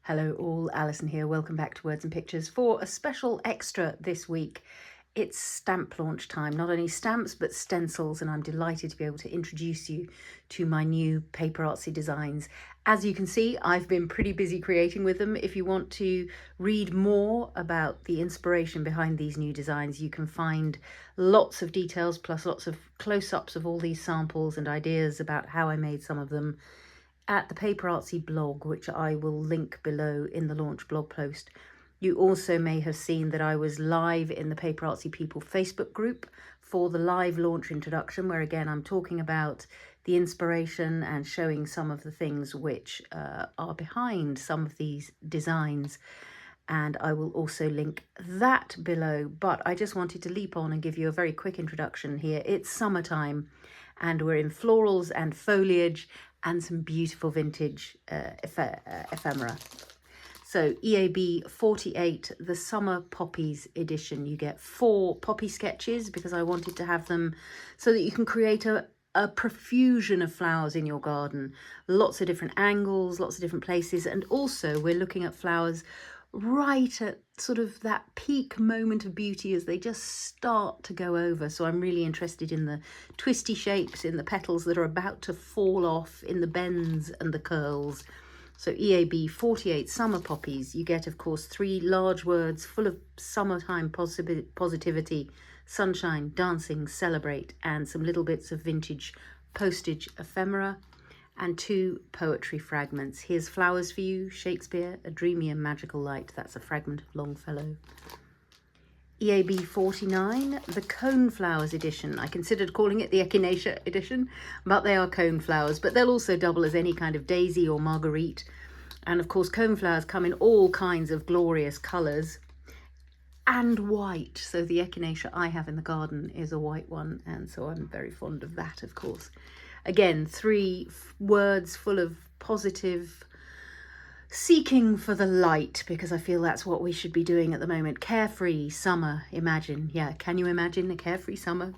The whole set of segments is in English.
Hello all, Alison here. Welcome back to Words and Pictures for a special extra this week. It's stamp launch time, not only stamps but stencils, and I'm delighted to be able to introduce you to my new PaperArtsy designs. As you can see, I've been pretty busy creating with them. If you want to read more about the inspiration behind these new designs, you can find lots of details plus lots of close-ups of all these samples and ideas about how I made some of them at the PaperArtsy blog, which I will link below in the launch blog post. You also may have seen that I was live in the PaperArtsy People Facebook group for the live launch introduction, where again I'm talking about the inspiration and showing some of the things which are behind some of these designs. And I will also link that below, but I just wanted to leap on and give you a very quick introduction here. It's summertime and we're in florals and foliage and some beautiful vintage ephemera. So EAB 48, the Summer Poppies edition. You get 4 poppy sketches because I wanted to have them so that you can create a profusion of flowers in your garden. Lots of different angles, lots of different places. And also we're looking at flowers right at sort of that peak moment of beauty as they just start to go over. So I'm really interested in the twisty shapes, in the petals that are about to fall off, in the bends and the curls. So EAB 48 Summer Poppies. You get, of course, 3 large words full of summertime positivity, sunshine, dancing, celebrate, and some little bits of vintage postage ephemera, and 2 poetry fragments. Here's Flowers for You, Shakespeare, A Dreamy and Magical Light. That's a fragment of Longfellow. EAB 49, the Coneflowers edition. I considered calling it the Echinacea edition, but they are coneflowers, but they'll also double as any kind of daisy or marguerite. And of course, coneflowers come in all kinds of glorious colours and white. So the Echinacea I have in the garden is a white one, and so I'm very fond of that, of course. Again, 3 words full of positive seeking for the light, because I feel that's what we should be doing at the moment. Carefree summer, imagine. Yeah, can you imagine a carefree summer?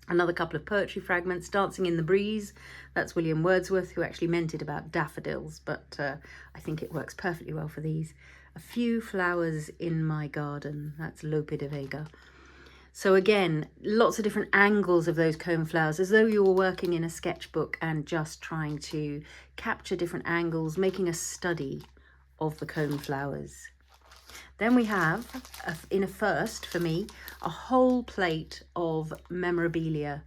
Another couple of poetry fragments, Dancing in the Breeze. That's William Wordsworth, who actually meant it about daffodils, but I think it works perfectly well for these. A Few Flowers in My Garden. That's Lope de Vega. So again, lots of different angles of those coneflowers, as though you were working in a sketchbook and just trying to capture different angles, making a study of the coneflowers. Then we have, in a first for me, a whole plate of memorabilia,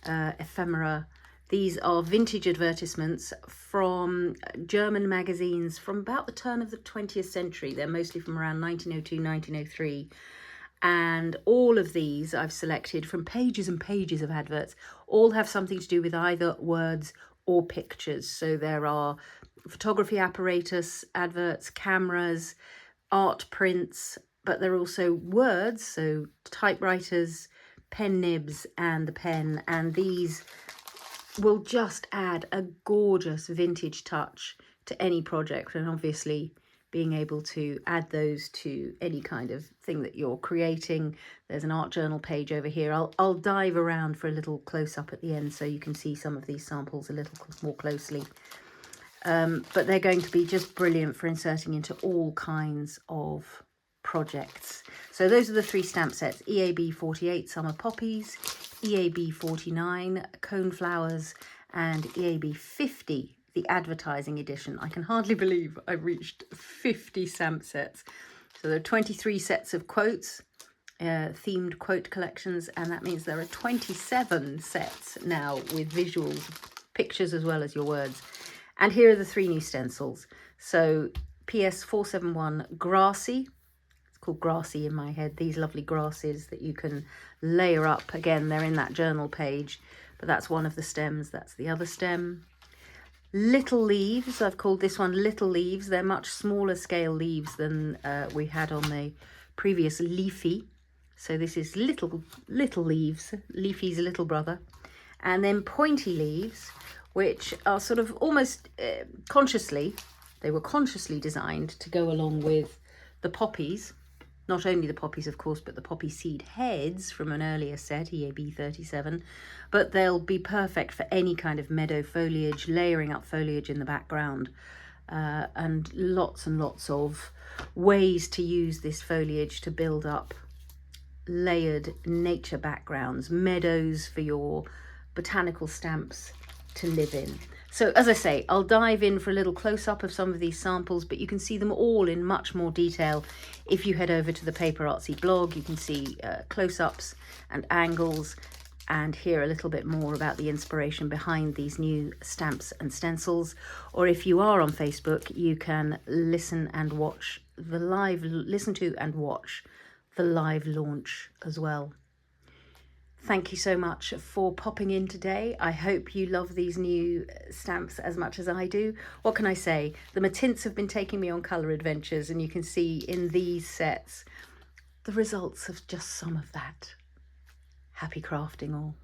ephemera. These are vintage advertisements from German magazines from about the turn of the 20th century. They're mostly from around 1902, 1903. And all of these I've selected from pages and pages of adverts. All have something to do with either words or pictures. So there are photography apparatus adverts, cameras, art prints, but there are also words, so typewriters, pen nibs and the pen. And these will just add a gorgeous vintage touch to any project, and obviously being able to add those to any kind of thing that you're creating. There's an art journal page over here. I'll dive around for a little close-up at the end so you can see some of these samples a little more closely. But they're going to be just brilliant for inserting into all kinds of projects. So those are the 3 stamp sets: EAB 48 Summer Poppies, EAB 49 Coneflowers, and EAB 50 the advertising edition. I can hardly believe I've reached 50 stamp sets. So there are 23 sets of quotes, themed quote collections, and that means there are 27 sets now with visuals, pictures as well as your words. And here are the 3 new stencils. So PS 471 Grassy. It's called Grassy in my head. These lovely grasses that you can layer up. Again, they're in that journal page, but that's one of the stems. That's the other stem. Little Leaves, I've called this one Little Leaves. They're much smaller scale leaves than we had on the previous Leafy. So this is Little Leaves, Leafy's little brother. And then Pointy Leaves, which are sort of almost consciously, they were consciously designed to go along with the poppies. Not only the poppies, of course, but the poppy seed heads from an earlier set, EAB 37. But they'll be perfect for any kind of meadow foliage, layering up foliage in the background. and lots of ways to use this foliage to build up layered nature backgrounds, meadows for your botanical stamps to live in. So as I say, I'll dive in for a little close-up of some of these samples, but you can see them all in much more detail if you head over to the PaperArtsy blog. You can see close-ups and angles, and hear a little bit more about the inspiration behind these new stamps and stencils. Or if you are on Facebook, you can listen to and watch the live launch as well. Thank you so much for popping in today. I hope you love these new stamps as much as I do. What can I say? The Matints have been taking me on colour adventures, and you can see in these sets the results of just some of that. Happy crafting all.